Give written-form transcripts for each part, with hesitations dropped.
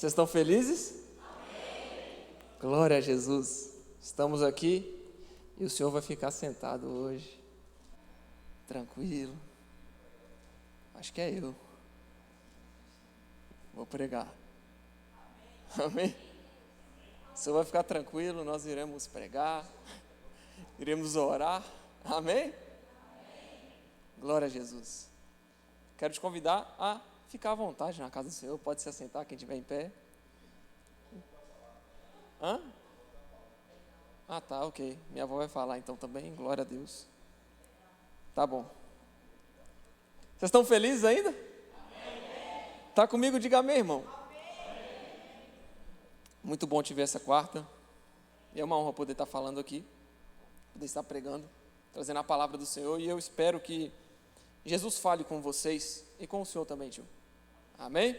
Vocês estão felizes? Amém. Glória a Jesus. Estamos aqui e o Senhor vai ficar sentado hoje, tranquilo. Acho que é eu. Vou pregar. Amém? O Senhor vai ficar tranquilo, nós iremos pregar, iremos orar. Amém? Glória a Jesus. Quero te convidar a ficar à vontade na casa do Senhor. Pode se assentar quem estiver em pé. Hã? Ah, tá, ok. Minha avó vai falar então também. Glória a Deus. Tá bom. Vocês estão felizes ainda? Amém. Tá comigo? Diga amém, irmão. Amém. Muito bom te ver essa quarta. E é uma honra poder estar falando aqui, poder estar pregando, trazendo a palavra do Senhor. E eu espero que Jesus fale com vocês e com o Senhor também, tio. Amém?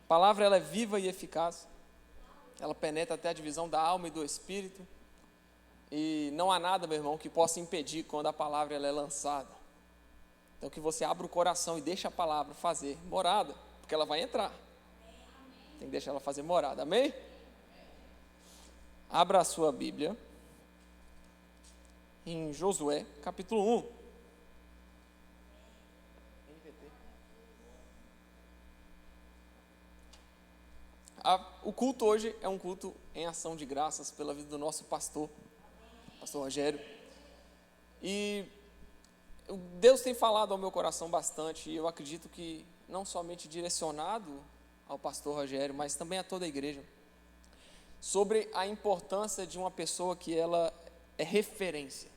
A palavra ela é viva e eficaz. Ela penetra até a divisão da alma e do espírito. E não há nada, meu irmão, que possa impedir quando a palavra ela é lançada. Então que você abra o coração e deixe a palavra fazer morada, porque ela vai entrar. Tem que deixar ela fazer morada. Amém? Abra a sua Bíblia em Josué, capítulo 1. O culto hoje é um culto em ação de graças pela vida do nosso pastor Rogério. E Deus tem falado ao meu coração bastante, e eu acredito que não somente direcionado ao pastor Rogério, mas também a toda a igreja, sobre a importância de uma pessoa que ela é referência.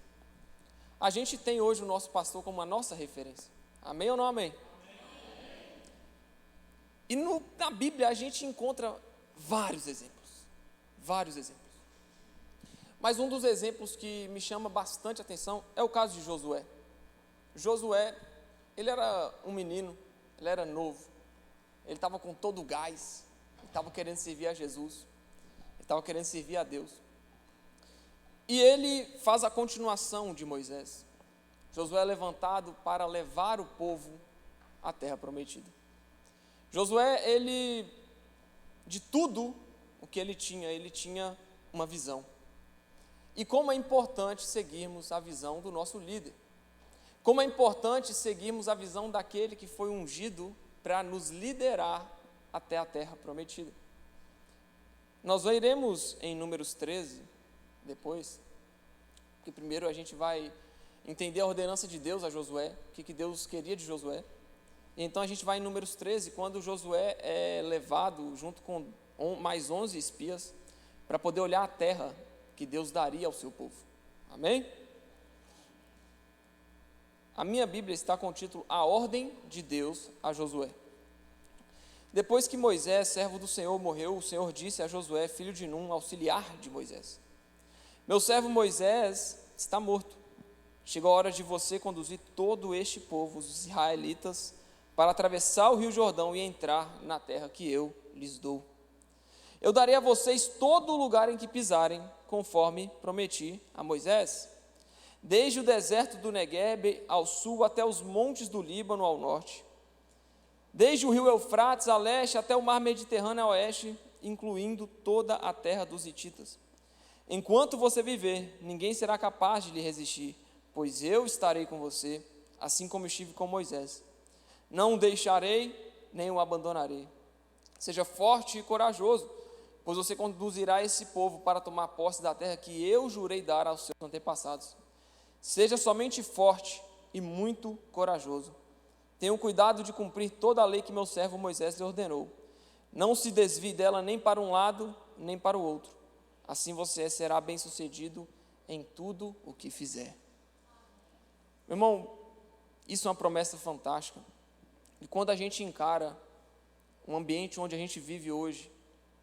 A gente tem hoje o nosso pastor como a nossa referência. Amém ou não amém? E na Bíblia a gente encontra vários exemplos. Mas um dos exemplos que me chama bastante atenção é o caso de Josué. Josué, ele era um menino, ele era novo, ele estava com todo o gás, ele estava querendo servir a Jesus, ele estava querendo servir a Deus. E ele faz a continuação de Moisés. Josué é levantado para levar o povo à terra prometida. Josué, de tudo o que ele tinha uma visão. E como é importante seguirmos a visão do nosso líder. Como é importante seguirmos a visão daquele que foi ungido para nos liderar até a terra prometida. Nós iremos em Números 13, depois, porque primeiro a gente vai entender a ordenança de Deus a Josué, o que Deus queria de Josué. Então a gente vai em Números 13, quando Josué é levado junto com mais 11 espias para poder olhar a terra que Deus daria ao seu povo. Amém? A minha Bíblia está com o título A Ordem de Deus a Josué. Depois que Moisés, servo do Senhor, morreu, o Senhor disse a Josué, filho de Num, auxiliar de Moisés: meu servo Moisés está morto. Chegou a hora de você conduzir todo este povo, os israelitas, para atravessar o rio Jordão e entrar na terra que eu lhes dou. Eu darei a vocês todo o lugar em que pisarem, conforme prometi a Moisés, desde o deserto do Neguebe ao sul até os montes do Líbano ao norte, desde o rio Eufrates a leste até o mar Mediterrâneo a oeste, incluindo toda a terra dos hititas. Enquanto você viver, ninguém será capaz de lhe resistir, pois eu estarei com você, assim como estive com Moisés. Não o deixarei, nem o abandonarei. Seja forte e corajoso, pois você conduzirá esse povo para tomar posse da terra que eu jurei dar aos seus antepassados. Seja somente forte e muito corajoso. Tenha cuidado de cumprir toda a lei que meu servo Moisés lhe ordenou. Não se desvie dela nem para um lado, nem para o outro. Assim você será bem-sucedido em tudo o que fizer. Meu irmão, isso é uma promessa fantástica. E quando a gente encara um ambiente onde a gente vive hoje,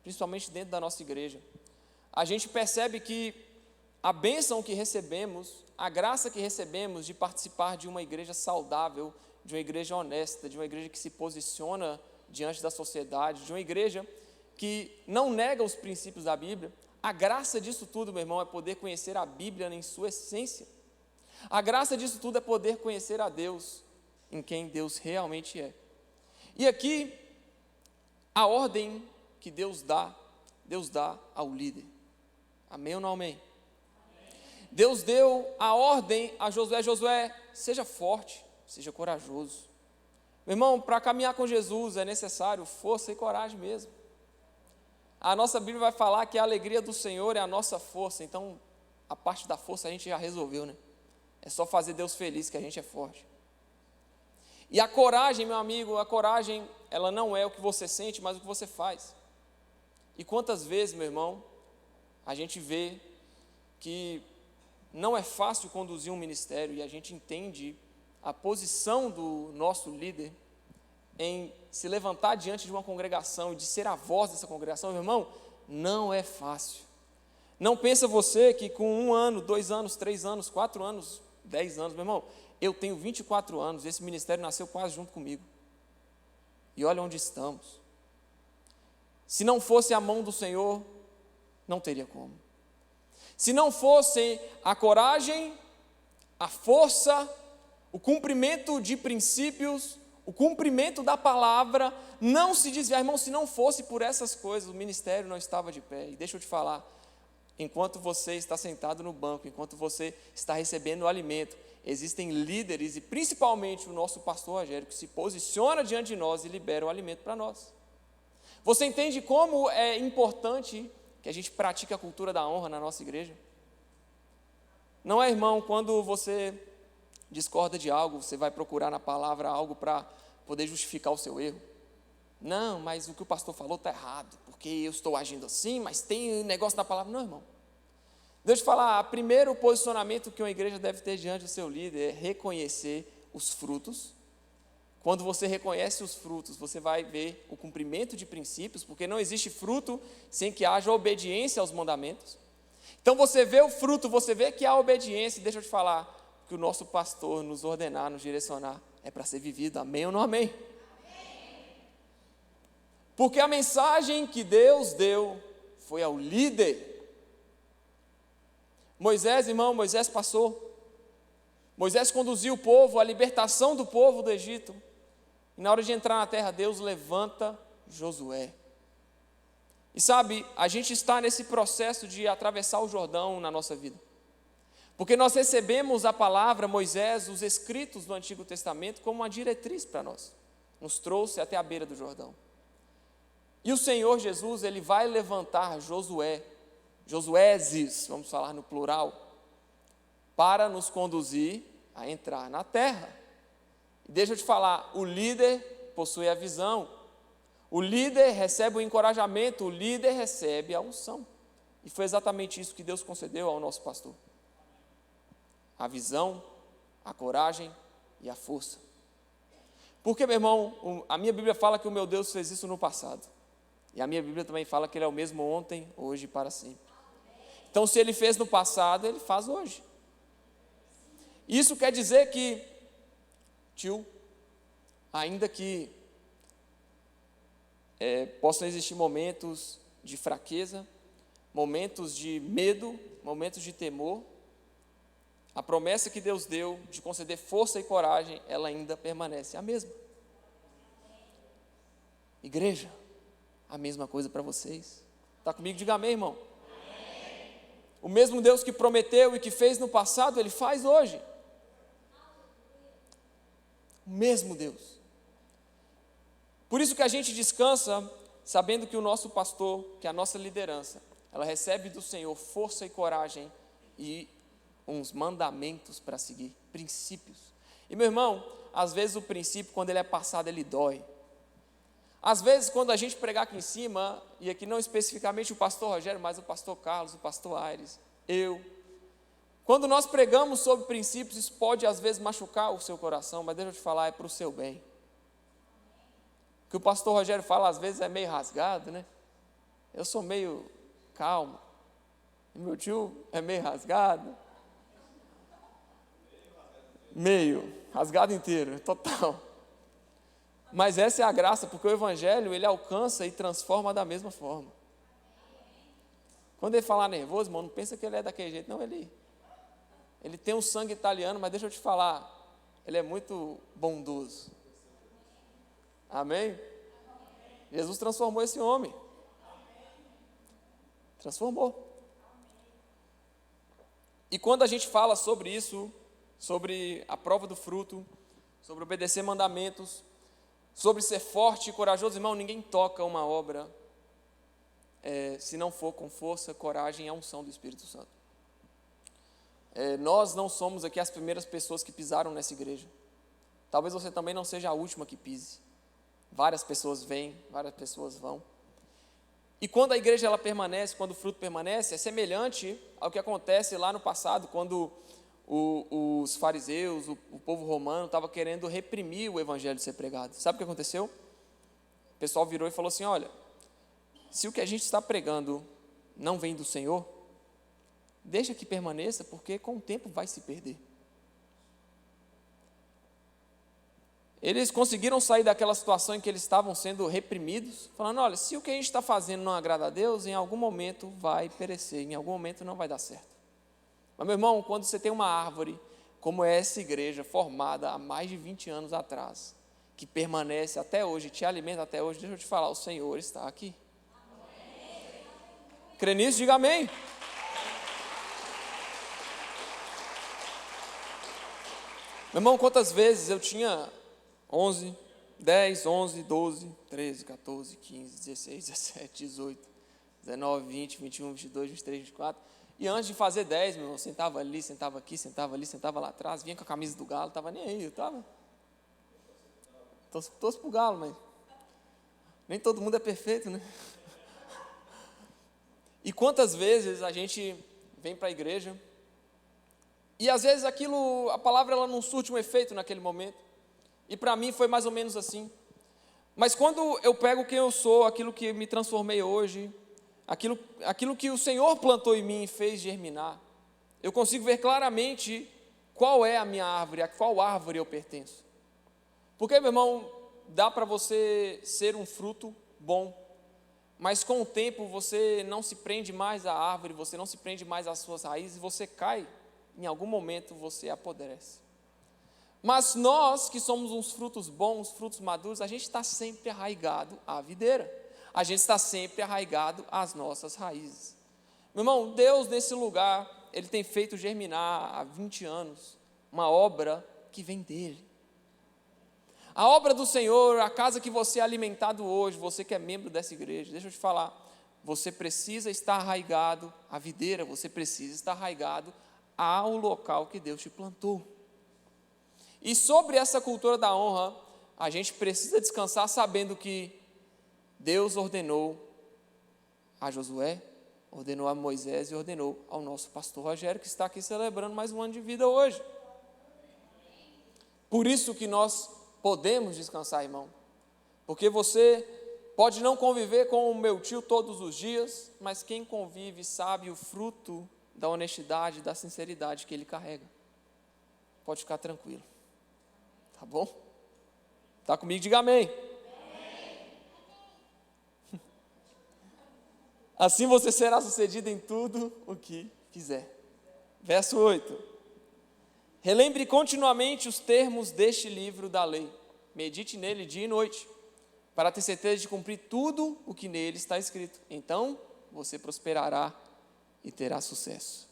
principalmente dentro da nossa igreja, a gente percebe que a bênção que recebemos, a graça que recebemos de participar de uma igreja saudável, de uma igreja honesta, de uma igreja que se posiciona diante da sociedade, de uma igreja que não nega os princípios da Bíblia, a graça disso tudo, meu irmão, é poder conhecer a Bíblia em sua essência. A graça disso tudo é poder conhecer a Deus, em quem Deus realmente é. E aqui, a ordem que Deus dá ao líder. Amém ou não amém? Deus deu a ordem a Josué: Josué, seja forte, seja corajoso. Meu irmão, para caminhar com Jesus é necessário força e coragem mesmo. A nossa Bíblia vai falar que a alegria do Senhor é a nossa força. Então, a parte da força a gente já resolveu, né? É só fazer Deus feliz que a gente é forte. E a coragem, meu amigo, a coragem, ela não é o que você sente, mas o que você faz. E quantas vezes, meu irmão, a gente vê que não é fácil conduzir um ministério e a gente entende a posição do nosso líder em se levantar diante de uma congregação e de ser a voz dessa congregação, meu irmão, não é fácil. Não pensa você que com 1 ano, 2 anos, 3 anos, 4 anos, 10 anos, meu irmão, eu tenho 24 anos, esse ministério nasceu quase junto comigo. E olha onde estamos. Se não fosse a mão do Senhor, não teria como. Se não fosse a coragem, a força, o cumprimento de princípios, o cumprimento da palavra, não se desviar, irmão, se não fosse por essas coisas, o ministério não estava de pé. E deixa eu te falar, enquanto você está sentado no banco, enquanto você está recebendo o alimento, existem líderes, e principalmente o nosso pastor Rogério, que se posiciona diante de nós e libera o alimento para nós. Você entende como é importante que a gente pratique a cultura da honra na nossa igreja? Não é, irmão, quando você discorda de algo, você vai procurar na palavra algo para poder justificar o seu erro. Não, mas o que o pastor falou está errado, porque eu estou agindo assim, mas tem um negócio na palavra. Não, irmão. Deixa eu te falar, o primeiro posicionamento que uma igreja deve ter diante do seu líder é reconhecer os frutos. Quando você reconhece os frutos, você vai ver o cumprimento de princípios, porque não existe fruto sem que haja obediência aos mandamentos. Então você vê o fruto, você vê que há obediência, e deixa eu te falar, que o nosso pastor nos ordenar, nos direcionar, é para ser vivido, amém ou não amém? Amém. Porque a mensagem que Deus deu foi ao líder. Moisés, irmão, Moisés passou. Moisés conduziu o povo, a libertação do povo do Egito. E na hora de entrar na terra, Deus levanta Josué. E sabe, a gente está nesse processo de atravessar o Jordão na nossa vida. Porque nós recebemos a palavra, Moisés, os escritos do Antigo Testamento, como uma diretriz para nós. Nos trouxe até a beira do Jordão. E o Senhor Jesus, Ele vai levantar Josué, Josuéses, vamos falar no plural, para nos conduzir a entrar na terra. E deixa eu te falar, o líder possui a visão, o líder recebe o encorajamento, o líder recebe a unção. E foi exatamente isso que Deus concedeu ao nosso pastor. A visão, a coragem e a força. Porque, meu irmão, a minha Bíblia fala que o meu Deus fez isso no passado. E a minha Bíblia também fala que Ele é o mesmo ontem, hoje e para sempre. Então, se Ele fez no passado, Ele faz hoje. Isso quer dizer que, tio, ainda que possam existir momentos de fraqueza, momentos de medo, momentos de temor, a promessa que Deus deu de conceder força e coragem, ela ainda permanece a mesma. Igreja, a mesma coisa para vocês. Está comigo? Diga amém, irmão. Amém. O mesmo Deus que prometeu e que fez no passado, Ele faz hoje. O mesmo Deus. Por isso que a gente descansa, sabendo que o nosso pastor, que a nossa liderança, ela recebe do Senhor força e coragem e uns mandamentos para seguir, princípios. E meu irmão, às vezes o princípio, quando ele é passado, ele dói. Às vezes, quando a gente pregar aqui em cima, e aqui não especificamente o pastor Rogério, mas o pastor Carlos, o pastor Aires, quando nós pregamos sobre princípios, isso pode às vezes machucar o seu coração, mas deixa eu te falar, é para o seu bem. O que o pastor Rogério fala às vezes é meio rasgado, né? Eu sou meio calmo, e meu tio é meio rasgado. Meio, rasgado inteiro, total. Mas essa é a graça, porque o Evangelho, ele alcança e transforma da mesma forma. Quando ele falar nervoso, irmão, não pensa que ele é daquele jeito, não, ele tem um sangue italiano, mas deixa eu te falar, ele é muito bondoso. Amém? Jesus transformou esse homem. Transformou. E quando a gente fala sobre isso, sobre a prova do fruto, sobre obedecer mandamentos, sobre ser forte e corajoso, irmão, ninguém toca uma obra se não for com força, coragem e a unção do Espírito Santo. Nós não somos aqui as primeiras pessoas que pisaram nessa igreja. Talvez você também não seja a última que pise. Várias pessoas vêm, várias pessoas vão. E quando a igreja ela permanece, quando o fruto permanece, é semelhante ao que acontece lá no passado, quando os fariseus, o povo romano estava querendo reprimir o evangelho de ser pregado. Sabe o que aconteceu? O pessoal virou e falou assim: olha, se o que a gente está pregando não vem do Senhor, deixa que permaneça, porque com o tempo vai se perder. Eles conseguiram sair daquela situação em que eles estavam sendo reprimidos, falando: olha, se o que a gente está fazendo não agrada a Deus, em algum momento vai perecer, em algum momento não vai dar certo. Mas, meu irmão, quando você tem uma árvore, como é essa igreja, formada há mais de 20 anos atrás, que permanece até hoje, te alimenta até hoje, deixa eu te falar, o Senhor está aqui. Amém. Crê nisso? Diga amém. Meu irmão, quantas vezes eu tinha 11, 10, 11, 12, 13, 14, 15, 16, 17, 18, 19, 20, 21, 22, 23, 24. E antes de fazer 10, meu irmão, sentava ali, sentava aqui, sentava ali, sentava lá atrás, vinha com a camisa do Galo, estava nem aí, eu estava. Torço pro Galo, mas nem todo mundo é perfeito, né? E quantas vezes a gente vem para a igreja e às vezes aquilo, a palavra ela não surte um efeito naquele momento. E para mim foi mais ou menos assim. Mas quando eu pego quem eu sou, aquilo que me transformei hoje, aquilo que o Senhor plantou em mim e fez germinar, eu consigo ver claramente qual é a minha árvore, a qual árvore eu pertenço. Porque, meu irmão, dá para você ser um fruto bom, mas com o tempo você não se prende mais à árvore, você não se prende mais às suas raízes, você cai, em algum momento você apodrece. Mas nós que somos uns frutos bons, frutos maduros, a gente está sempre arraigado à videira. A gente está sempre arraigado às nossas raízes. Meu irmão, Deus nesse lugar, Ele tem feito germinar há 20 anos uma obra que vem dEle. A obra do Senhor, a casa que você é alimentado hoje, você que é membro dessa igreja, deixa eu te falar, você precisa estar arraigado à videira, você precisa estar arraigado ao local que Deus te plantou. E sobre essa cultura da honra, a gente precisa descansar sabendo que Deus ordenou a Josué, ordenou a Moisés e ordenou ao nosso pastor Rogério, que está aqui celebrando mais um ano de vida hoje. Por isso que nós podemos descansar, irmão, porque você pode não conviver com o meu tio todos os dias, mas quem convive sabe o fruto da honestidade, da sinceridade que ele carrega. Pode ficar tranquilo. Tá bom? Tá comigo? Diga amém. Assim você será sucedido em tudo o que fizer. Verso 8. Relembre continuamente os termos deste livro da lei. Medite nele dia e noite, para ter certeza de cumprir tudo o que nele está escrito. Então você prosperará e terá sucesso.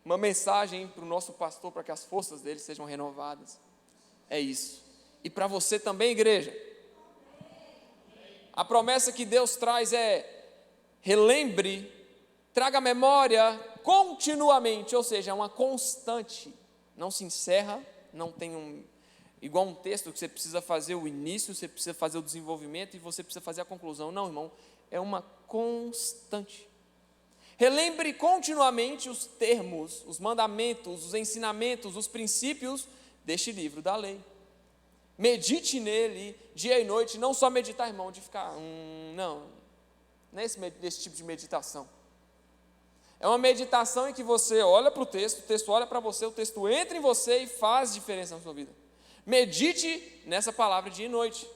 Uma mensagem para o nosso pastor, para que as forças dele sejam renovadas. É isso. E para você também, igreja. A promessa que Deus traz é: relembre, traga a memória continuamente, ou seja, é uma constante. Não se encerra, não tem igual um texto que você precisa fazer o início, você precisa fazer o desenvolvimento e você precisa fazer a conclusão. Não, irmão, é uma constante. Relembre continuamente os termos, os mandamentos, os ensinamentos, os princípios deste livro da lei. Medite nele dia e noite, não só meditar, irmão, de ficar, não é esse tipo de meditação. É uma meditação em que você olha para o texto olha para você, o texto entra em você e faz diferença na sua vida. Medite nessa palavra dia e noite,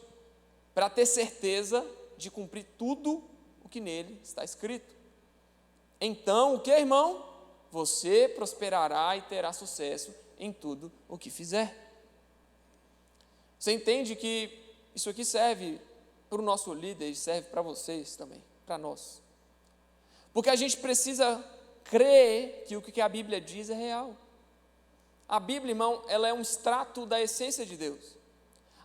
para ter certeza de cumprir tudo o que nele está escrito. Então, o que, irmão? Você prosperará e terá sucesso em tudo o que fizer. Você entende que isso aqui serve para o nosso líder e serve para vocês também, para nós. Porque a gente precisa crer que o que a Bíblia diz é real. A Bíblia, irmão, ela é um extrato da essência de Deus.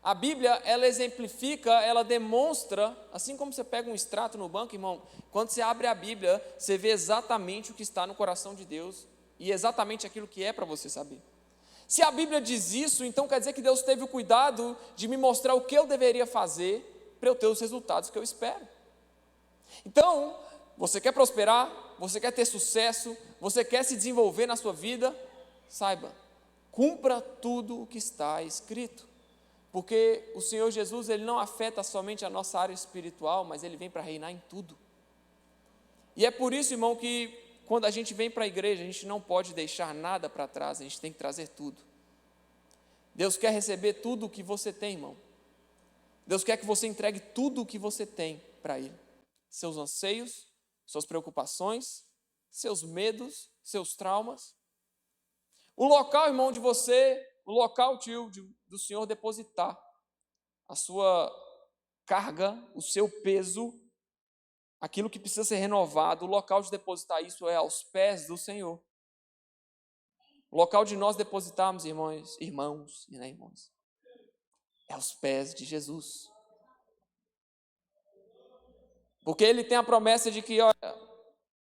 A Bíblia, ela exemplifica, ela demonstra, assim como você pega um extrato no banco, irmão, quando você abre a Bíblia, você vê exatamente o que está no coração de Deus e exatamente aquilo que é para você saber. Se a Bíblia diz isso, então quer dizer que Deus teve o cuidado de me mostrar o que eu deveria fazer para eu ter os resultados que eu espero. Então, você quer prosperar, você quer ter sucesso, você quer se desenvolver na sua vida, saiba, cumpra tudo o que está escrito. Porque o Senhor Jesus, Ele não afeta somente a nossa área espiritual, mas Ele vem para reinar em tudo. E é por isso, irmão, que quando a gente vem para a igreja, a gente não pode deixar nada para trás, a gente tem que trazer tudo. Deus quer receber tudo o que você tem, irmão. Deus quer que você entregue tudo o que você tem para Ele. Seus anseios, suas preocupações, seus medos, seus traumas. O local, irmão, de você, o local, tio, do Senhor depositar a sua carga, o seu peso, aquilo que precisa ser renovado, o local de depositar isso é aos pés do Senhor. O local de nós depositarmos, irmãos, é aos pés de Jesus. Porque Ele tem a promessa de que, olha,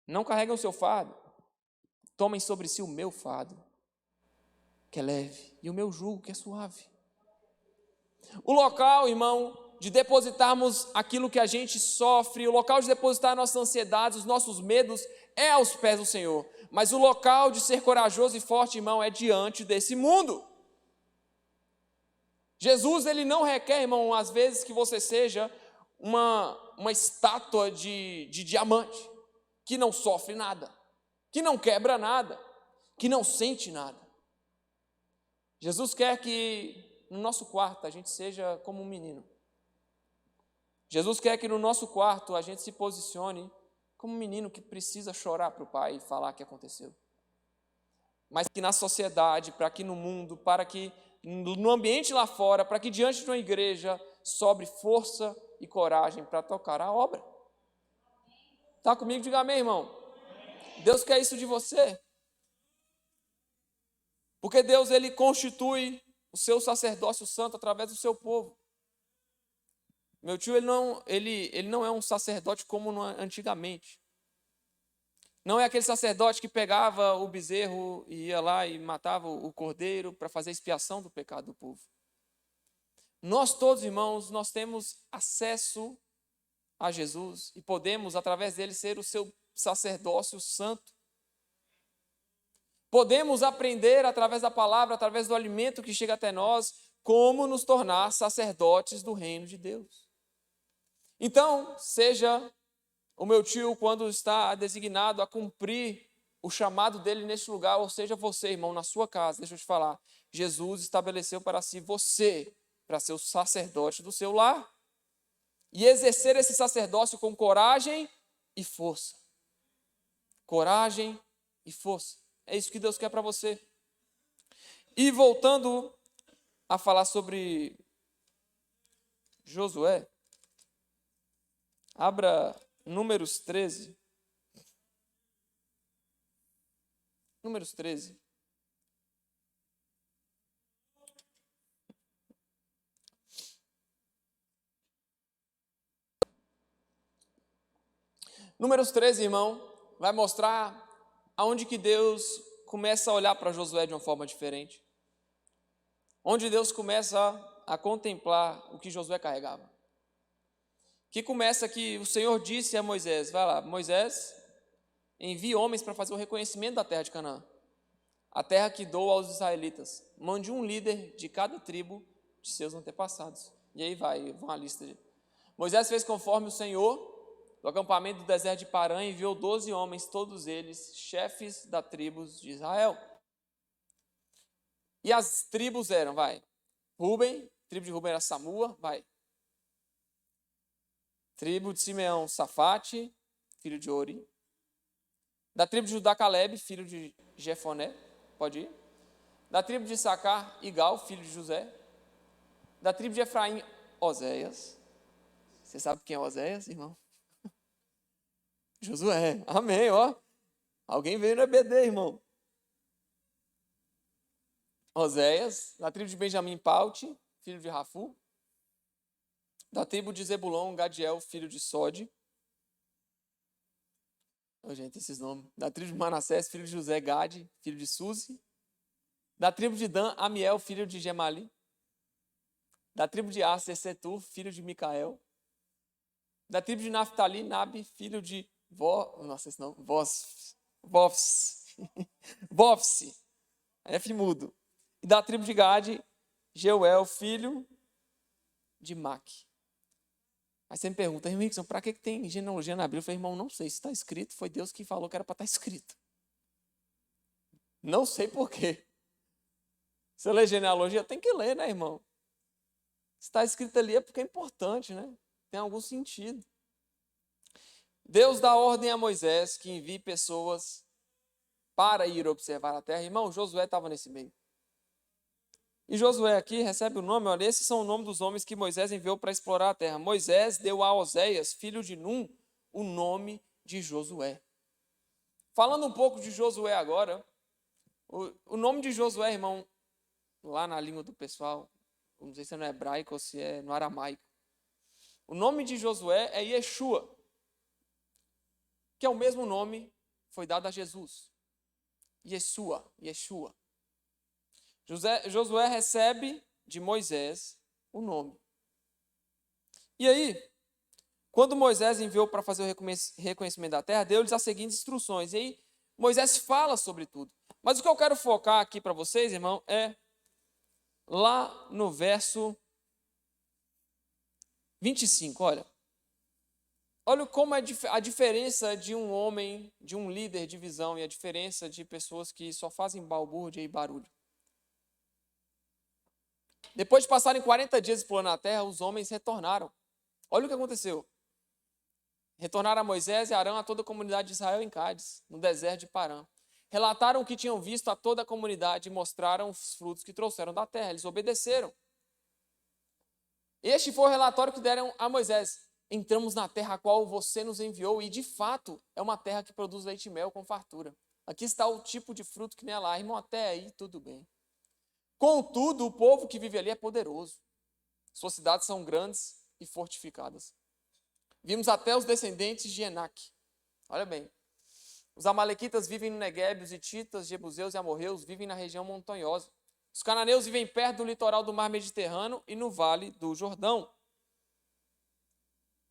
não carreguem o seu fardo, tomem sobre si o meu fardo, que é leve, e o meu jugo, que é suave. O local, irmão, de depositarmos aquilo que a gente sofre, o local de depositar nossas ansiedades, os nossos medos, é aos pés do Senhor. Mas o local de ser corajoso e forte, irmão, é diante desse mundo. Jesus, Ele não requer, irmão, às vezes que você seja uma estátua de diamante, que não sofre nada, que não quebra nada, que não sente nada. Jesus quer que no nosso quarto a gente seja como um menino. Jesus quer que no nosso quarto a gente se posicione como um menino que precisa chorar para o pai e falar o que aconteceu. Mas que na sociedade, para que no mundo, para que no ambiente lá fora, para que diante de uma igreja sobre força e coragem para tocar a obra. Está comigo? Diga amém, irmão. Deus quer isso de você. Porque Deus, Ele constitui o seu sacerdócio santo através do seu povo. Meu tio, ele não é um sacerdote como antigamente. Não é aquele sacerdote que pegava o bezerro e ia lá e matava o cordeiro para fazer expiação do pecado do povo. Nós todos, irmãos, nós temos acesso a Jesus e podemos, através dele, ser o seu sacerdócio santo. Podemos aprender através da palavra, através do alimento que chega até nós, como nos tornar sacerdotes do reino de Deus. Então, seja o meu tio, quando está designado a cumprir o chamado dele neste lugar, ou seja, você, irmão, na sua casa, deixa eu te falar, Jesus estabeleceu para si você, para ser o sacerdote do seu lar, e exercer esse sacerdócio com coragem e força. Coragem e força. É isso que Deus quer para você. E voltando a falar sobre Josué, abra Números 13. Números 13. Números 13, irmão, vai mostrar aonde que Deus começa a olhar para Josué de uma forma diferente. Onde Deus começa a contemplar o que Josué carregava. Que começa que o Senhor disse a Moisés, vai lá, Moisés, envie homens para fazer o reconhecimento da terra de Canaã, a terra que dou aos israelitas. Mande um líder de cada tribo de seus antepassados. E aí vai uma lista. Moisés fez conforme o Senhor, do acampamento do deserto de Parã, enviou 12 homens, todos eles chefes da tribos de Israel. E as tribos eram, Ruben, tribo de Ruben era Samua, tribo de Simeão, Safate, filho de Ori. Da tribo de Judá, Caleb, filho de Jefoné, pode ir. Da tribo de Issacar, Igal, filho de José. Da tribo de Efraim, Oséias. Você sabe quem é Oséias, irmão? Josué, amém, ó. Alguém veio no EBD, irmão. Oséias, da tribo de Benjamim, Paute, filho de Rafu. Da tribo de Zebulon, Gadiel, filho de Sode. Gente, esses nomes. Da tribo de Manassés, filho de José, Gade, filho de Suzi. Da tribo de Dan, Amiel, filho de Gemali. Da tribo de Aser, Setur, filho de Micael. Da tribo de Naphtali, Nabi, filho de Vofse, F mudo. E da tribo de Gade, Jeuel, filho de Maque. Aí você me pergunta, irmão Rickson, para que tem genealogia na Bíblia? Eu falei, irmão, não sei se está escrito, foi Deus que falou que era para estar escrito. Não sei por quê. Você lê genealogia, tem que ler, né, irmão? Se está escrito ali é porque é importante, né? Tem algum sentido. Deus dá ordem a Moisés que envie pessoas para ir observar a terra. Irmão, Josué estava nesse meio. E Josué aqui recebe o nome, olha, esses são o nome dos homens que Moisés enviou para explorar a terra. Moisés deu a Oséias, filho de Num, o nome de Josué. Falando um pouco de Josué agora, o nome de Josué, irmão, lá na língua do pessoal, não sei se é no hebraico ou se é no aramaico. O nome de Josué é Yeshua, que é o mesmo nome que foi dado a Jesus. Yeshua. Josué recebe de Moisés o nome. E aí, quando Moisés enviou para fazer o reconhecimento da terra, deu-lhes as seguintes instruções. E aí, Moisés fala sobre tudo. Mas o que eu quero focar aqui para vocês, irmão, é lá no verso 25, olha. Olha como é a diferença de um homem, de um líder de visão e a diferença de pessoas que só fazem balbúrdia e barulho. Depois de passarem 40 dias explorando a terra, os homens retornaram. Olha o que aconteceu. Retornaram a Moisés e Arão a toda a comunidade de Israel em Cádiz, no deserto de Parã. Relataram o que tinham visto a toda a comunidade e mostraram os frutos que trouxeram da terra. Eles obedeceram. Este foi o relatório que deram a Moisés. Entramos na terra a qual você nos enviou e, de fato, é uma terra que produz leite e mel com fartura. Aqui está o tipo de fruto que nem é lá. Irmão, até aí tudo bem. Contudo, o povo que vive ali é poderoso. Suas cidades são grandes e fortificadas. Vimos até os descendentes de Enaque. Olha bem. Os amalequitas vivem no Negueb, os hititas, jebuseus e amorreus vivem na região montanhosa. Os cananeus vivem perto do litoral do mar Mediterrâneo e no vale do Jordão.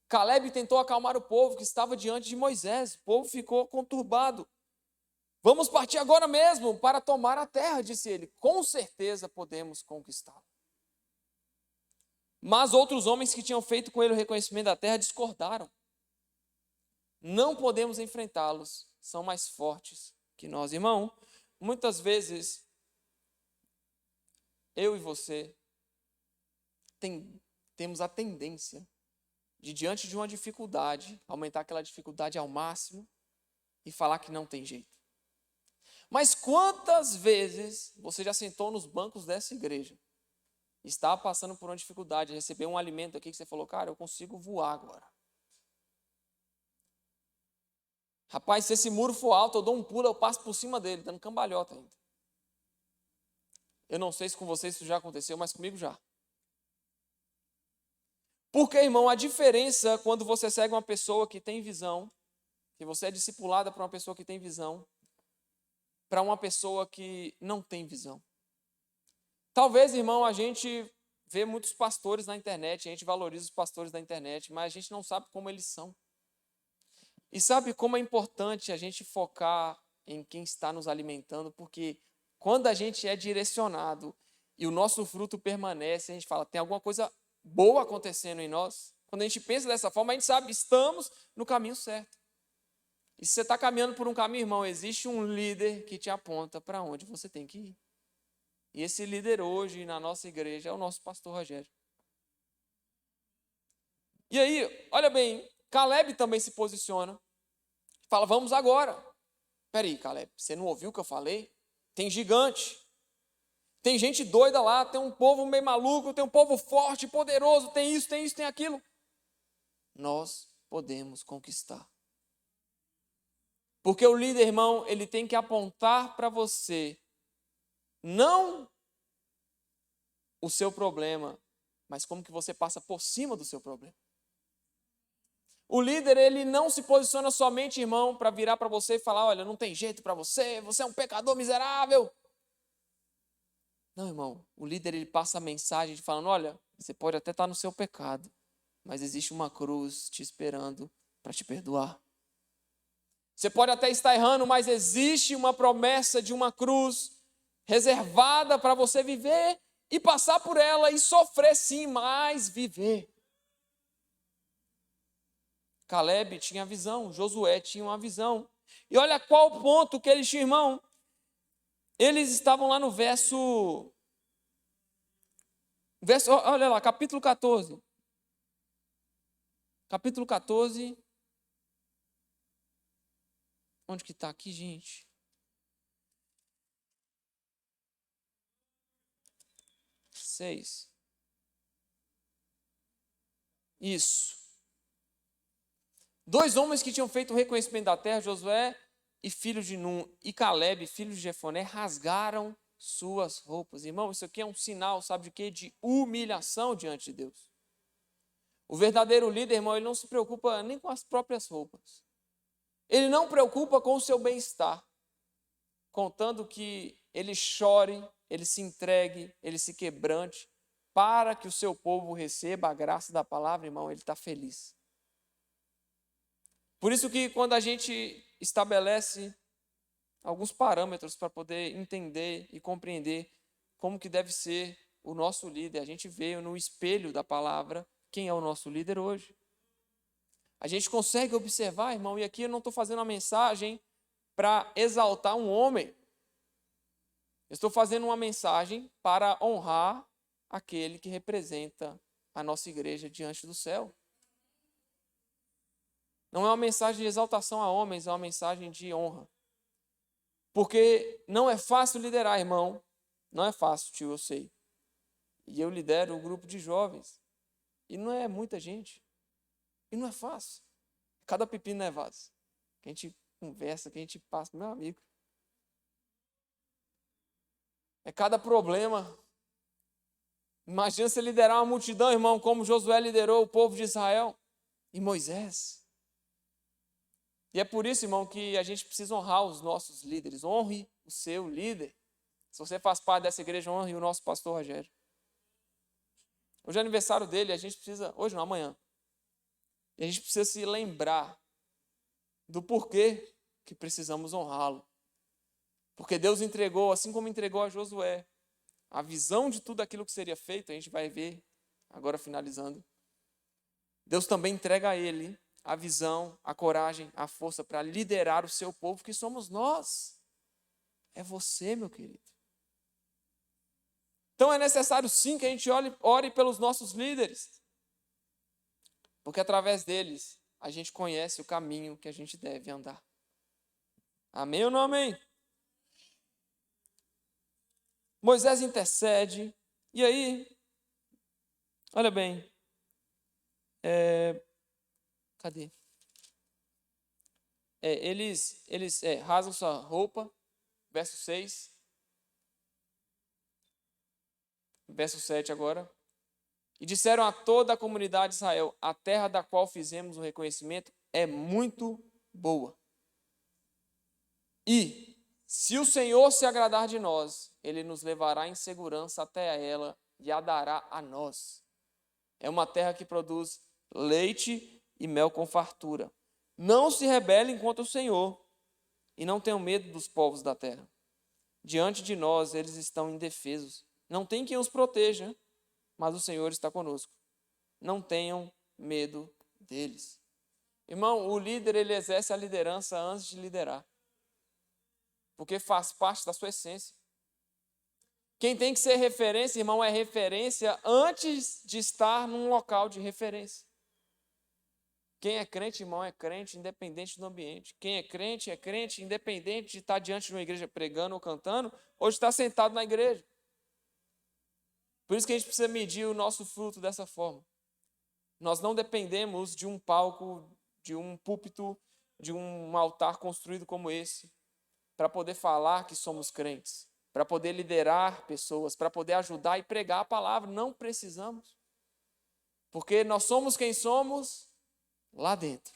Calebe tentou acalmar o povo que estava diante de Moisés. O povo ficou conturbado. Vamos partir agora mesmo para tomar a terra, disse ele. Com certeza podemos conquistá-la. Mas outros homens que tinham feito com ele o reconhecimento da terra discordaram. Não podemos enfrentá-los, são mais fortes que nós. Irmão, muitas vezes, eu e você temos a tendência de, diante de uma dificuldade, aumentar aquela dificuldade ao máximo e falar que não tem jeito. Mas quantas vezes você já sentou nos bancos dessa igreja, estava passando por uma dificuldade, recebeu um alimento aqui que você falou, cara, eu consigo voar agora. Rapaz, se esse muro for alto, eu dou um pulo, eu passo por cima dele, dando cambalhota ainda. Eu não sei se com vocês isso já aconteceu, mas comigo já. Porque, irmão, a diferença quando você segue uma pessoa que tem visão, que você é discipulada por uma pessoa que tem visão, para uma pessoa que não tem visão. Talvez, irmão, a gente vê muitos pastores na internet, a gente valoriza os pastores da internet, mas a gente não sabe como eles são. E sabe como é importante a gente focar em quem está nos alimentando, porque quando a gente é direcionado e o nosso fruto permanece, a gente fala, tem alguma coisa boa acontecendo em nós. Quando a gente pensa dessa forma, a gente sabe, estamos no caminho certo. E se você está caminhando por um caminho, irmão, existe um líder que te aponta para onde você tem que ir. E esse líder hoje na nossa igreja é o nosso pastor Rogério. E aí, olha bem, Calebe também se posiciona. Fala, vamos agora. Peraí, Calebe, você não ouviu o que eu falei? Tem gigante. Tem gente doida lá, tem um povo meio maluco, tem um povo forte, poderoso, tem isso, tem aquilo. Nós podemos conquistar. Porque o líder, irmão, ele tem que apontar para você, não o seu problema, mas como que você passa por cima do seu problema. O líder, ele não se posiciona somente, irmão, para virar para você e falar, olha, não tem jeito para você, você é um pecador miserável. Não, irmão, o líder, ele passa a mensagem de falando, olha, você pode até estar no seu pecado, mas existe uma cruz te esperando para te perdoar. Você pode até estar errando, mas existe uma promessa de uma cruz reservada para você viver e passar por ela e sofrer sim, mas viver. Caleb tinha visão, Josué tinha uma visão. E olha qual o ponto que eles tinham, irmão. Eles estavam lá no verso, olha lá, capítulo 14. Capítulo 14. Onde que está aqui, gente? Seis. Isso. 2 homens que tinham feito o reconhecimento da terra, Josué e filho de Num, e Caleb, filho de Jefoné, rasgaram suas roupas. Irmão, isso aqui é um sinal, sabe de quê? De humilhação diante de Deus. O verdadeiro líder, irmão, ele não se preocupa nem com as próprias roupas. Ele não preocupa com o seu bem-estar, contando que ele chore, ele se entregue, ele se quebrante, para que o seu povo receba a graça da palavra, irmão, ele está feliz. Por isso que quando a gente estabelece alguns parâmetros para poder entender e compreender como que deve ser o nosso líder, a gente vê no espelho da palavra quem é o nosso líder hoje. A gente consegue observar, irmão, e aqui eu não estou fazendo uma mensagem para exaltar um homem. Eu estou fazendo uma mensagem para honrar aquele que representa a nossa igreja diante do céu. Não é uma mensagem de exaltação a homens, é uma mensagem de honra. Porque não é fácil liderar, irmão. Não é fácil, tio, eu sei. E eu lidero um grupo de jovens. E não é muita gente. E não é fácil. Cada pepino é vaso. Que a gente conversa, que a gente passa, meu amigo. É cada problema. Imagina você liderar uma multidão, irmão, como Josué liderou o povo de Israel. E Moisés. E é por isso, irmão, que a gente precisa honrar os nossos líderes. Honre o seu líder. Se você faz parte dessa igreja, honre o nosso pastor Rogério. Hoje é aniversário dele, a gente precisa, hoje não, amanhã. E a gente precisa se lembrar do porquê que precisamos honrá-lo. Porque Deus entregou, assim como entregou a Josué, a visão de tudo aquilo que seria feito, a gente vai ver, agora finalizando. Deus também entrega a ele a visão, a coragem, a força para liderar o seu povo, que somos nós. É você, meu querido. Então é necessário sim que a gente ore pelos nossos líderes. Porque através deles a gente conhece o caminho que a gente deve andar. Amém ou não amém? Moisés intercede. E aí, olha bem. Cadê? Eles rasgam sua roupa. Verso 6. Verso 7 agora. E disseram a toda a comunidade de Israel: a terra da qual fizemos o reconhecimento é muito boa. E, se o Senhor se agradar de nós, Ele nos levará em segurança até ela e a dará a nós. É uma terra que produz leite e mel com fartura. Não se rebelem contra o Senhor e não tenham medo dos povos da terra. Diante de nós, eles estão indefesos. Não tem quem os proteja, mas o Senhor está conosco. Não tenham medo deles. Irmão, o líder, ele exerce a liderança antes de liderar. Porque faz parte da sua essência. Quem tem que ser referência, irmão, é referência antes de estar num local de referência. Quem é crente, irmão, é crente independente do ambiente. Quem é crente independente de estar diante de uma igreja pregando ou cantando, ou de estar sentado na igreja. Por isso que a gente precisa medir o nosso fruto dessa forma. Nós não dependemos de um palco, de um púlpito, de um altar construído como esse para poder falar que somos crentes, para poder liderar pessoas, para poder ajudar e pregar a palavra. Não precisamos. Porque nós somos quem somos lá dentro.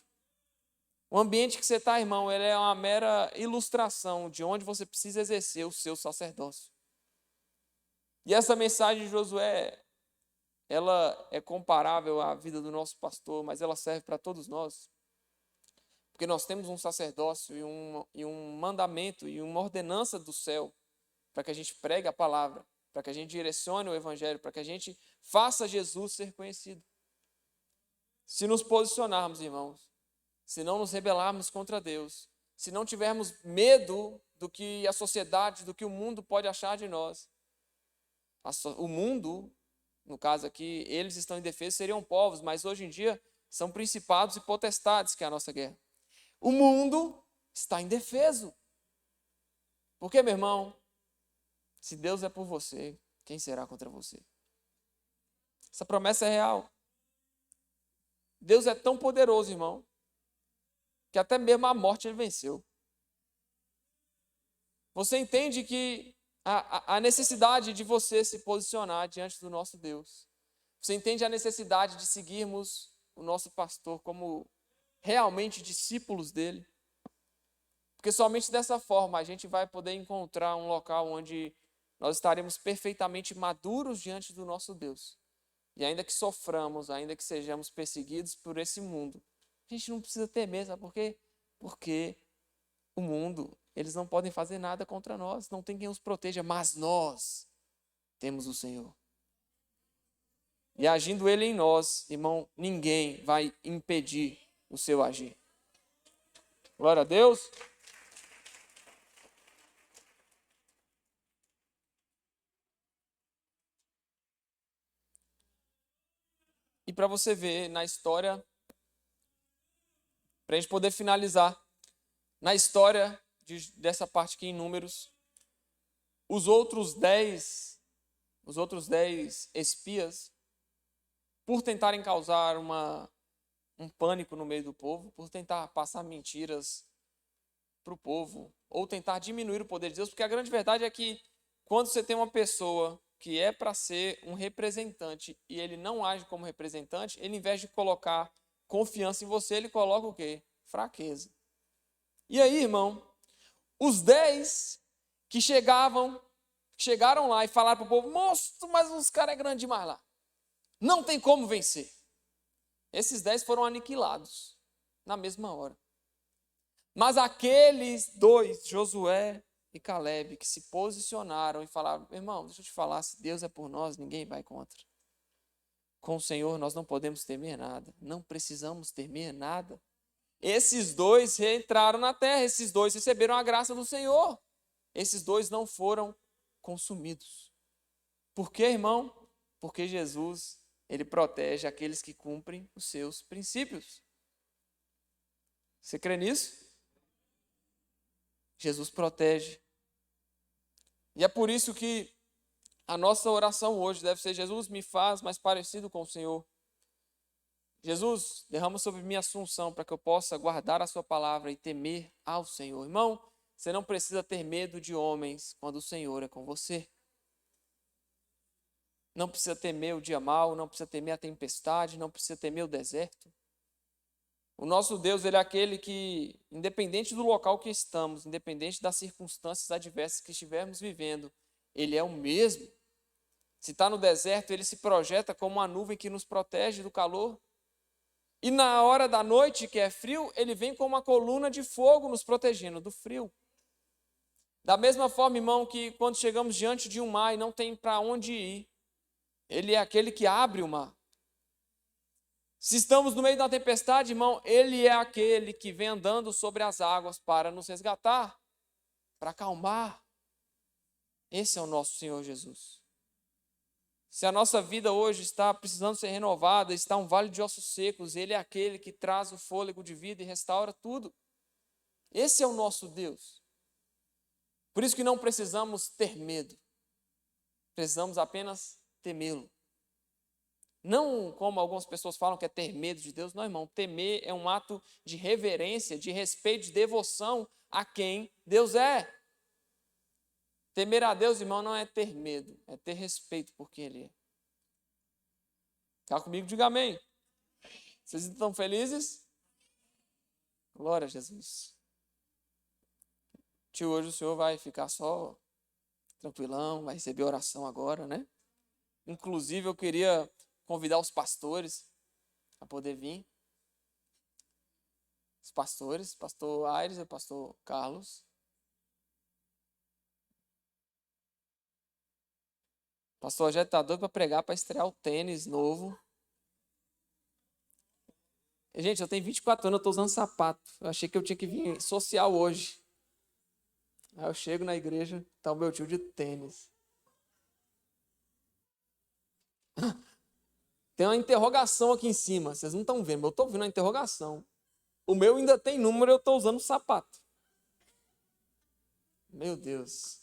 O ambiente que você está, irmão, ele é uma mera ilustração de onde você precisa exercer o seu sacerdócio. E essa mensagem de Josué, ela é comparável à vida do nosso pastor, mas ela serve para todos nós. Porque nós temos um sacerdócio e um mandamento e uma ordenança do céu para que a gente pregue a palavra, para que a gente direcione o evangelho, para que a gente faça Jesus ser conhecido. Se nos posicionarmos, irmãos, se não nos rebelarmos contra Deus, se não tivermos medo do que a sociedade, do que o mundo pode achar de nós, o mundo, no caso aqui, eles estão indefesos, seriam povos, mas hoje em dia são principados e potestades que é a nossa guerra. O mundo está indefeso. Porque, meu irmão, se Deus é por você, quem será contra você? Essa promessa é real. Deus é tão poderoso, irmão, que até mesmo a morte ele venceu. Você entende que a necessidade de você se posicionar diante do nosso Deus. Você entende a necessidade de seguirmos o nosso pastor como realmente discípulos dele. Porque somente dessa forma a gente vai poder encontrar um local onde nós estaremos perfeitamente maduros diante do nosso Deus. E ainda que soframos, ainda que sejamos perseguidos por esse mundo, a gente não precisa temer, sabe por quê? Porque o mundo, eles não podem fazer nada contra nós, não tem quem os proteja, mas nós temos o Senhor. E agindo Ele em nós, irmão, ninguém vai impedir o seu agir. Glória a Deus. E para você ver na história, para a gente poder finalizar, na história dessa parte aqui em Números, os outros 10 espias, por tentarem causar um pânico no meio do povo, por tentar passar mentiras para o povo, ou tentar diminuir o poder de Deus, porque a grande verdade é que quando você tem uma pessoa que é para ser um representante e ele não age como representante, ele, em vez de colocar confiança em você, ele coloca o quê? Fraqueza. E aí, irmão, os 10 que chegaram lá e falaram para o povo: moço, mas os caras é grande demais lá. Não tem como vencer. Esses 10 foram aniquilados na mesma hora. Mas aqueles 2, Josué e Caleb, que se posicionaram e falaram: irmão, deixa eu te falar, se Deus é por nós, ninguém vai contra. Com o Senhor nós não podemos temer nada, não precisamos temer nada. Esses 2 reentraram na terra, esses 2 receberam a graça do Senhor. Esses 2 não foram consumidos. Por quê, irmão? Porque Jesus, ele protege aqueles que cumprem os seus princípios. Você crê nisso? Jesus protege. E é por isso que a nossa oração hoje deve ser: Jesus, me faz mais parecido com o Senhor. Jesus, derrama sobre mim a assunção para que eu possa guardar a sua palavra e temer ao Senhor. Irmão, você não precisa ter medo de homens quando o Senhor é com você. Não precisa temer o dia mau, não precisa temer a tempestade, não precisa temer o deserto. O nosso Deus, ele é aquele que, independente do local que estamos, independente das circunstâncias adversas que estivermos vivendo, ele é o mesmo. Se está no deserto, ele se projeta como uma nuvem que nos protege do calor. E na hora da noite, que é frio, ele vem com uma coluna de fogo nos protegendo do frio. Da mesma forma, irmão, que quando chegamos diante de um mar e não tem para onde ir, ele é aquele que abre o mar. Se estamos no meio da tempestade, irmão, ele é aquele que vem andando sobre as águas para nos resgatar, para acalmar. Esse é o nosso Senhor Jesus. Se a nossa vida hoje está precisando ser renovada, está um vale de ossos secos, ele é aquele que traz o fôlego de vida e restaura tudo. Esse é o nosso Deus. Por isso que não precisamos ter medo. Precisamos apenas temê-lo. Não como algumas pessoas falam que é ter medo de Deus. Não, irmão. Temer é um ato de reverência, de respeito, de devoção a quem Deus é. Temer a Deus, irmão, não é ter medo, é ter respeito por quem Ele é. Está comigo? Diga amém. Vocês estão felizes? Glória a Jesus. Tio, hoje o senhor vai ficar só tranquilão, vai receber oração agora, né? Inclusive, eu queria convidar os pastores a poder vir. Os pastores, pastor Aires e o pastor Carlos. O pastor já está doido para pregar, para estrear o tênis novo. Gente, eu tenho 24 anos, eu estou usando sapato. Eu achei que eu tinha que vir social hoje. Aí eu chego na igreja, está o meu tio de tênis. Tem uma interrogação aqui em cima, vocês não estão vendo, mas eu estou vendo a interrogação. O meu ainda tem número, eu estou usando sapato. Meu Deus.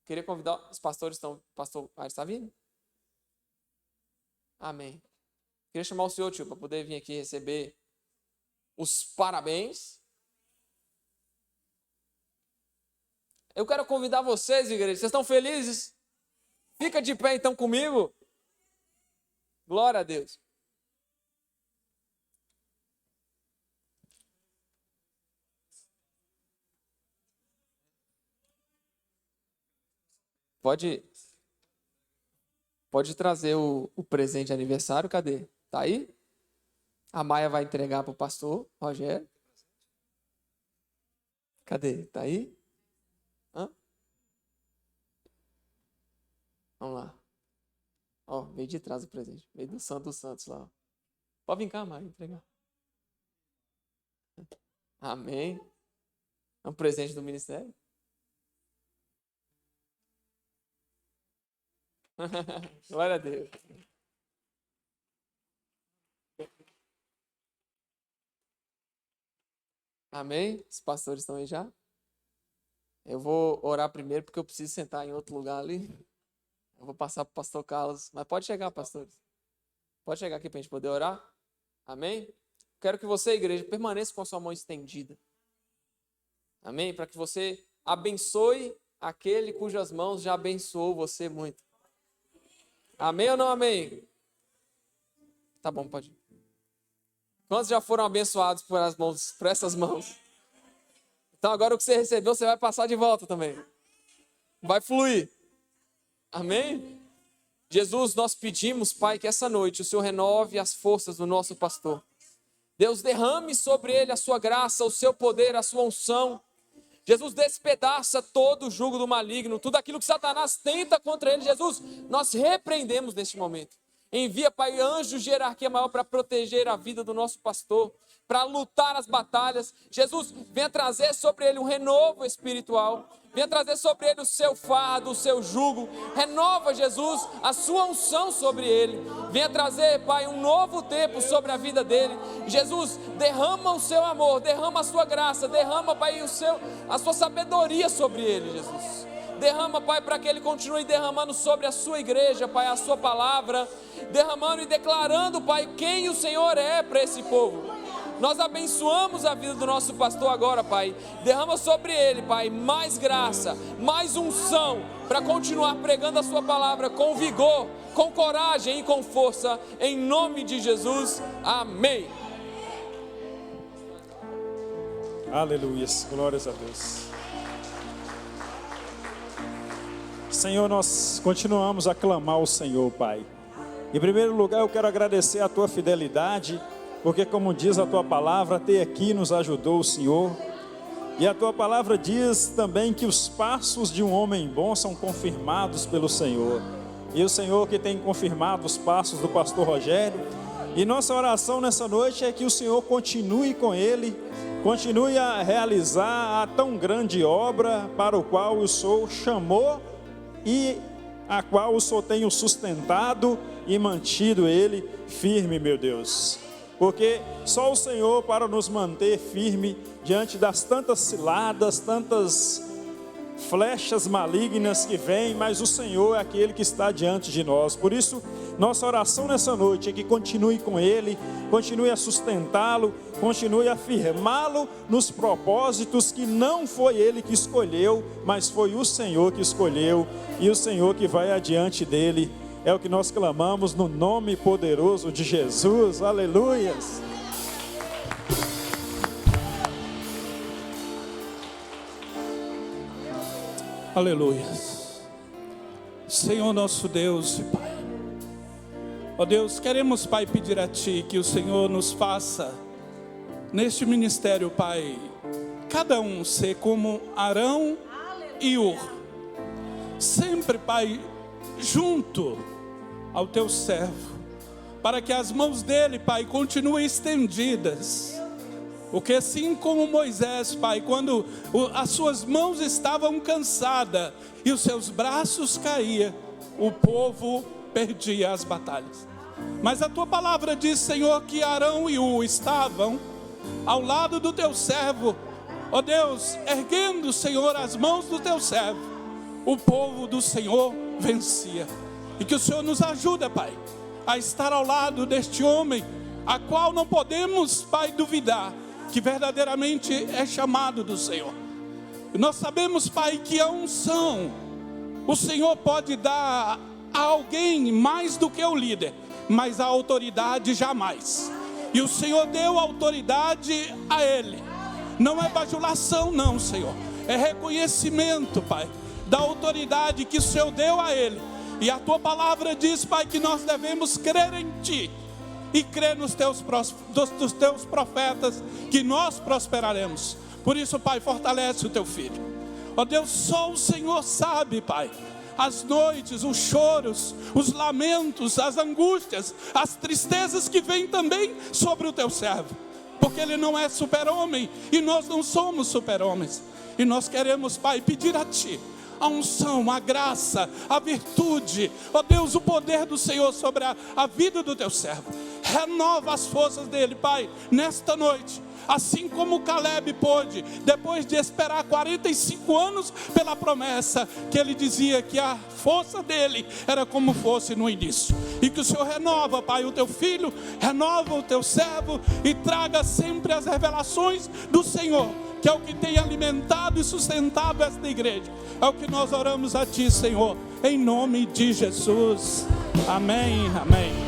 Queria convidar os pastores, pastor Aires está vindo? Amém. Queria chamar o senhor, tio, para poder vir aqui receber os parabéns. Eu quero convidar vocês, igreja. Vocês estão felizes? Fica de pé então comigo. Glória a Deus. Pode trazer o presente de aniversário, cadê? Tá aí? A Maia vai entregar para o pastor Rogério. Cadê? Tá aí? Hã? Vamos lá. Ó, veio de trás o presente. Veio do Santo dos Santos lá. Ó. Pode vir cá, Maia, entregar. Amém. É um presente do ministério. Glória a Deus. Amém? Os pastores estão aí já? Eu vou orar primeiro porque eu preciso sentar em outro lugar ali. Eu vou passar para o pastor Carlos. Mas pode chegar, pastores. Pode chegar aqui para a gente poder orar. Amém? Quero que você, igreja, permaneça com a sua mão estendida. Amém? Para que você abençoe aquele cujas mãos já abençoou você muito. Amém ou não amém? Tá bom, pode ir. Quantos já foram abençoados por essas mãos? Então agora o que você recebeu, você vai passar de volta também. Vai fluir. Amém? Jesus, nós pedimos, Pai, que essa noite o Senhor renove as forças do nosso pastor. Deus, derrame sobre ele a sua graça, o seu poder, a sua unção. Jesus, despedaça todo o jugo do maligno, tudo aquilo que Satanás tenta contra ele. Jesus, nós repreendemos neste momento. Envia, Pai, anjos de hierarquia maior para proteger a vida do nosso pastor, para lutar as batalhas. Jesus, venha trazer sobre ele um renovo espiritual. Venha trazer sobre ele o seu fardo, o seu jugo. Renova, Jesus, a sua unção sobre ele. Venha trazer, Pai, um novo tempo sobre a vida dele. Jesus, derrama o seu amor, derrama a sua graça, derrama, Pai, a sua sabedoria sobre ele, Jesus. Derrama, Pai, para que ele continue derramando sobre a sua igreja, Pai, a sua palavra. Derramando e declarando, Pai, quem o Senhor é para esse povo. Nós abençoamos a vida do nosso pastor agora, Pai. Derrama sobre ele, Pai, mais graça, mais unção, para continuar pregando a sua palavra com vigor, com coragem e com força, em nome de Jesus. Amém. Aleluia, glórias a Deus. Senhor, nós continuamos a clamar ao Senhor, Pai. Em primeiro lugar, eu quero agradecer a tua fidelidade, porque como diz a tua palavra, até aqui nos ajudou o Senhor. E a tua palavra diz também que os passos de um homem bom são confirmados pelo Senhor. E o Senhor que tem confirmado os passos do pastor Rogério. E nossa oração nessa noite é que o Senhor continue com ele, continue a realizar a tão grande obra para o qual o Senhor chamou e a qual o Senhor tem sustentado e mantido ele firme, meu Deus. Porque só o Senhor para nos manter firme diante das tantas ciladas, tantas flechas malignas que vêm, mas o Senhor é aquele que está diante de nós. Por isso, nossa oração nessa noite é que continue com Ele, continue a sustentá-lo, continue a afirmá-lo nos propósitos que não foi Ele que escolheu, mas foi o Senhor que escolheu, e o Senhor que vai adiante dele. É o que nós clamamos no nome poderoso de Jesus. Aleluias. Aleluia. Senhor nosso Deus e Pai, ó Deus, queremos, Pai, pedir a Ti que o Senhor nos faça neste ministério, Pai, cada um ser como Arão e Hur, sempre, Pai, junto ao Teu servo, para que as mãos dele, Pai, continuem estendidas. Porque assim como Moisés, Pai, quando as suas mãos estavam cansadas e os seus braços caíam, o povo perdia as batalhas. Mas a Tua palavra diz, Senhor, que Arão e Hur estavam ao lado do Teu servo, ó Deus, erguendo, Senhor, as mãos do Teu servo, o povo do Senhor vencia. E que o Senhor nos ajude, Pai, a estar ao lado deste homem, a qual não podemos, Pai, duvidar que verdadeiramente é chamado do Senhor. E nós sabemos, Pai, que a unção o Senhor pode dar a alguém mais do que o líder, mas a autoridade jamais. E o Senhor deu autoridade a ele. Não é bajulação não, Senhor, é reconhecimento, Pai, da autoridade que o Senhor deu a ele. E a Tua palavra diz, Pai, que nós devemos crer em Ti e crer dos Teus profetas, que nós prosperaremos. Por isso, Pai, fortalece o Teu filho. Ó Deus, só o Senhor sabe, Pai, as noites, os choros, os lamentos, as angústias, as tristezas que vêm também sobre o Teu servo, porque ele não é super-homem e nós não somos super-homens. E nós queremos, Pai, pedir a Ti a unção, a graça, a virtude, ó Deus, o poder do Senhor sobre a vida do Teu servo. Renova as forças dele, Pai, nesta noite, assim como Caleb pôde, depois de esperar 45 anos pela promessa, que ele dizia que a força dele era como fosse no início. E que o Senhor renova, Pai, o Teu filho, renova o Teu servo e traga sempre as revelações do Senhor, que é o que tem alimentado e sustentado esta igreja. É o que nós oramos a Ti, Senhor, em nome de Jesus. Amém, amém.